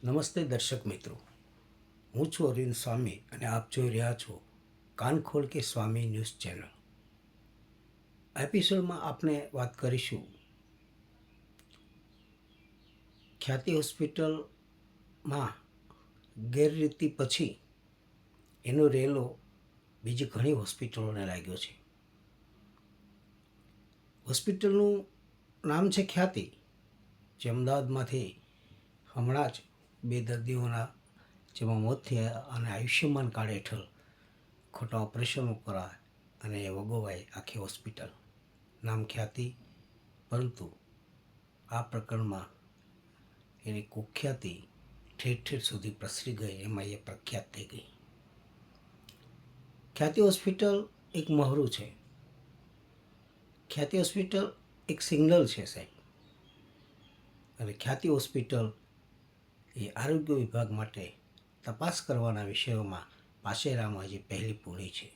નમસ્તે દર્શક મિત્રો, હું છું અરવિંદ સ્વામી અને આપ જોઈ રહ્યા છો કાન ખોલ કે સ્વામી ન્યૂઝ ચેનલ. એપિસોડમાં આપણે વાત કરીશું ખ્યાતિ હોસ્પિટલમાં ગેરરીતિ પછી એનો રેલો બીજી ઘણી હોસ્પિટલોને લાગ્યો છે. હોસ્પિટલનું નામ છે ખ્યાતિ, જે અમદાવાદમાંથી હમણાં જ 2 દર્દીઓના જેમાં મોત થયા અને આયુષ્યમાન કાર્ડ હેઠળ ખોટા ઓપરેશનો કરાય અને વગોવાય આખી હોસ્પિટલ. નામ ખ્યાતિ, પરંતુ આ પ્રકરણમાં એની કુખ્યાતિ ઠેર ઠેર સુધી પ્રસરી ગઈ, એમાં એ પ્રખ્યાત થઈ ગઈ. ખ્યાતિ હોસ્પિટલ એક મહોરું છે. ખ્યાતિ હોસ્પિટલ એક સિગ્નલ છે સાહેબ, અને ખ્યાતિ હોસ્પિટલ એ આરોગ્ય વિભાગ માટે તપાસ કરવાના વિષયોમાં પાશેરામાં હજી પહેલી પૂરી છે.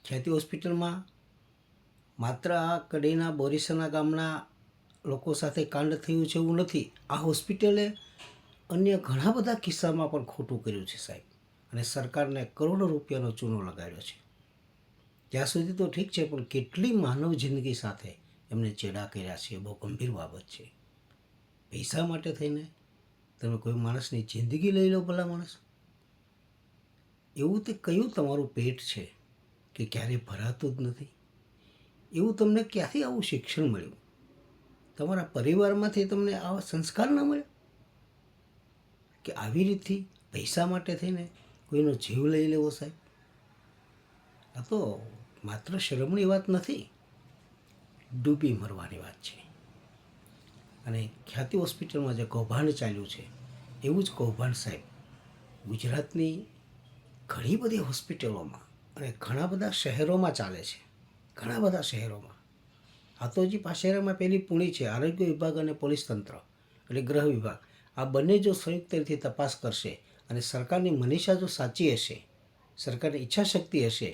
ખ્યાતિ હોસ્પિટલમાં માત્ર આ કડીના બોરીસના ગામના લોકો સાથે કાંડ થયું છે એવું નથી. આ હોસ્પિટલે અન્ય ઘણા બધા કિસ્સામાં પણ ખોટું કર્યું છે સાહેબ, અને સરકારને કરોડો રૂપિયાનો ચૂનો લગાડ્યો છે. ત્યાં સુધી તો ઠીક છે, પણ કેટલી માનવ જિંદગી સાથે એમને ચેડા કર્યા છે એ બહુ ગંભીર બાબત છે. પૈસા માટે થઈને તમે કોઈ માણસની જિંદગી લઈ લો. ભલા માણસ, એવું તે કયું તમારું પેટ છે કે ક્યારેય ભરાતું જ નથી? એવું તમને ક્યાંથી આવું શિક્ષણ મળ્યું? તમારા પરિવારમાંથી તમને આવા સંસ્કાર ન મળ્યા કે આવી રીતથી પૈસા માટે થઈને કોઈનો જીવ લઈ લેવો? સાહેબ, આ તો માત્ર શરમની વાત નથી, ડૂબી મરવાની વાત છે. અને ખ્યાતિ હોસ્પિટલમાં જે કૌભાંડ ચાલ્યું છે, એવું જ કૌભાંડ સાહેબ ગુજરાતની ઘણી બધી હોસ્પિટલોમાં અને ઘણા બધા શહેરોમાં ચાલે છે. ઘણા બધા શહેરોમાં. આ તો હજી પાશેરામાં પહેલી પૂણી છે. આરોગ્ય વિભાગ અને પોલીસ તંત્ર એટલે ગૃહ વિભાગ, આ બંને જો સંયુક્ત રીતે તપાસ કરશે અને સરકારની મનીષા જો સાચી હશે, સરકારની ઈચ્છાશક્તિ હશે,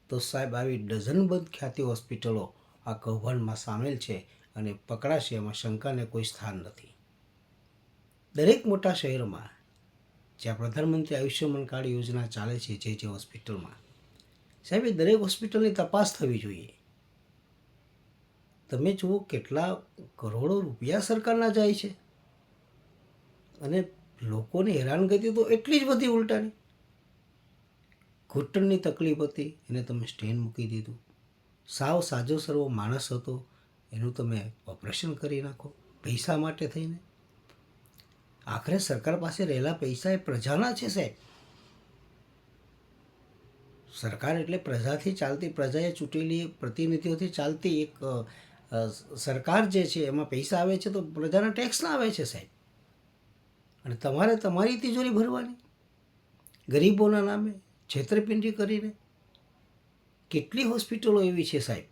તો સાહેબ આવી ડઝનબંધ ખ્યાતિ હોસ્પિટલો આ કૌભાંડમાં સામેલ છે અને પકડાશે, એમાં શંકાને કોઈ સ્થાન નથી. દરેક મોટા શહેરમાં જ્યાં પ્રધાનમંત્રી આયુષ્યમાન કાર્ડ યોજના ચાલે છે, જે હોસ્પિટલમાં સાહેબ, એ દરેક હોસ્પિટલની તપાસ થવી જોઈએ. તમે જુઓ કેટલા કરોડો રૂપિયા સરકારના જાય છે, અને લોકોની હેરાનગતિ તો એટલી જ બધી ઉલટાની. ઘૂંટણની તકલીફ હતી, એને તમે સ્ટેન મૂકી દીધું. સાવ સાજો સર્વો માણસ હતો, એનું તમે ઓપરેશન કરી નાખો પૈસા માટે થઈને. આખરે સરકાર પાસે રહેલા પૈસા એ પ્રજાના છે સાહેબ. સરકાર એટલે પ્રજાથી ચાલતી, પ્રજાએ ચૂંટેલી પ્રતિનિધિઓથી ચાલતી એક સરકાર જે છે, એમાં પૈસા આવે છે તો પ્રજાના ટેક્સના આવે છે સાહેબ. અને તમારે તમારી તિજોરી ભરવાની ગરીબોના નામે છેતરપિંડી કરીને. કેટલી હોસ્પિટલો એવી છે સાહેબ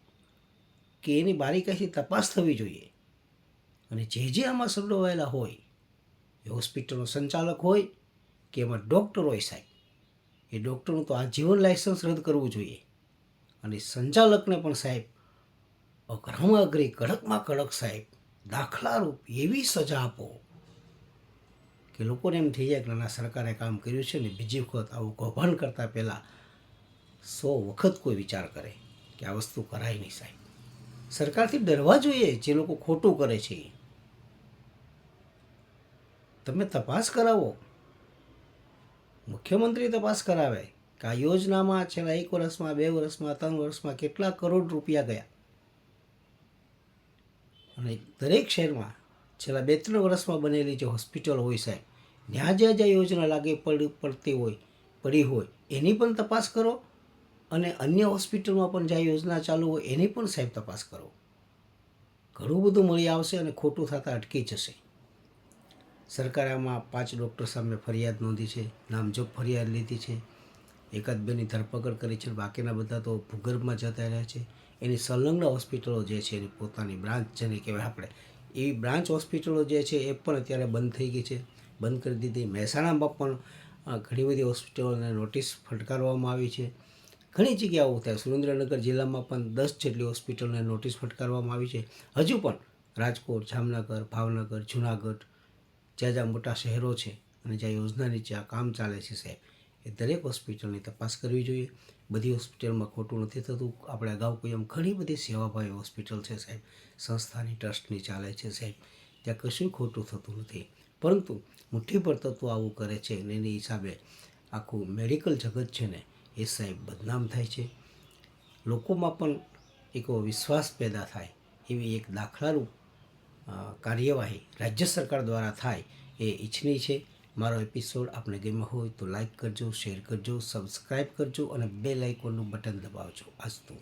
કે એની બારીકાઈથી તપાસ થવી જોઈએ, અને જે આમાં સંડોવાયેલા હોય, એ હોસ્પિટલનો સંચાલક હોય કે એમાં ડૉક્ટર હોય સાહેબ, એ ડૉક્ટરનું તો આજીવન લાઇસન્સ રદ કરવું જોઈએ. અને સંચાલકને પણ સાહેબ અઘરામાં અઘરી, કડકમાં કડક સાહેબ દાખલારૂપ એવી સજા આપો કે લોકોને એમ થઈ જાય કે ના, સરકારે કામ કર્યું છે ને બીજી વખત આવું કૌભાંડ કરતાં પહેલાં 100 વખત કોઈ વિચાર કરે કે આ વસ્તુ કરાય નહીં સાહેબ. સરકારથી ડરવા જોઈએ જે લોકો ખોટું કરે છે. તમે તપાસ કરાવો, મુખ્યમંત્રી તપાસ કરાવે કે આ યોજનામાં છેલ્લા 1 વર્ષમાં, 2 વર્ષમાં, 3 વર્ષમાં કેટલા કરોડ રૂપિયા ગયા. અને દરેક શહેરમાં છેલ્લા 2-3 વર્ષમાં બનેલી જે હોસ્પિટલ હોય સાહેબ, જ્યાં યોજના લાગે પડી હોય એની પણ તપાસ કરો, અને અન્ય હોસ્પિટલમાં પણ જ્યાં યોજના ચાલુ હોય એની પણ સાહેબ તપાસ કરો. ઘણું બધું મળી આવશે અને ખોટું થતાં અટકી જશે. સરકારે આમાં 5 ડૉક્ટર સામે ફરિયાદ નોંધી છે, નામજોગ ફરિયાદ લીધી છે, એકાદ બેની ધરપકડ કરી છે, બાકીના બધા તો ભૂગર્ભમાં જતા રહ્યા છે. એની સંલગ્ન હોસ્પિટલો જે છે, એની પોતાની બ્રાન્ચ જેને કહેવાય આપણે, એ બ્રાન્ચ હોસ્પિટલો જે છે એ પણ અત્યારે બંધ થઈ ગઈ છે, બંધ કરી દીધી. મહેસાણામાં પણ ઘણી બધી હોસ્પિટલોને નોટિસ ફટકારવામાં આવી છે. ઘણી જગ્યાઓ થાય, સુરેન્દ્રનગર જિલ્લામાં પણ 10 જેટલી હોસ્પિટલને નોટિસ ફટકારવામાં આવી છે. હજુ પણ રાજકોટ, જામનગર, ભાવનગર, જૂનાગઢ, જ્યાં મોટા શહેરો છે અને જ્યાં યોજના નીચે આ કામ ચાલે છે સાહેબ, એ દરેક હોસ્પિટલની તપાસ કરવી જોઈએ. બધી હોસ્પિટલમાં ખોટું નથી થતું. આપણે અગાઉ કોઈ એમ ઘણી બધી સેવાભાવી હોસ્પિટલ છે સાહેબ, સંસ્થાની ટ્રસ્ટની ચાલે છે સાહેબ, ત્યાં કશું ખોટું થતું નથી. પરંતુ મુઠ્ઠી પર તત્વો આવું કરે છે અને એની હિસાબે આખું મેડિકલ જગત છે ને એ સાહેબ બદનામ થાય છે. લોકોમાં પણ એક વિશ્વાસ પેદા થાય એવી એક દાખલારૂપ કાર્યવાહી રાજ્ય સરકાર દ્વારા થાય એ ઈચ્છનીય છે. મારો એપિસોડ આપને ગમ્યો હોય તો લાઈક કરજો, શેર કરજો, સબસ્ક્રાઈબ કરજો અને બેલ આઇકોનનું બટન દબાવજો. અસ્તુ.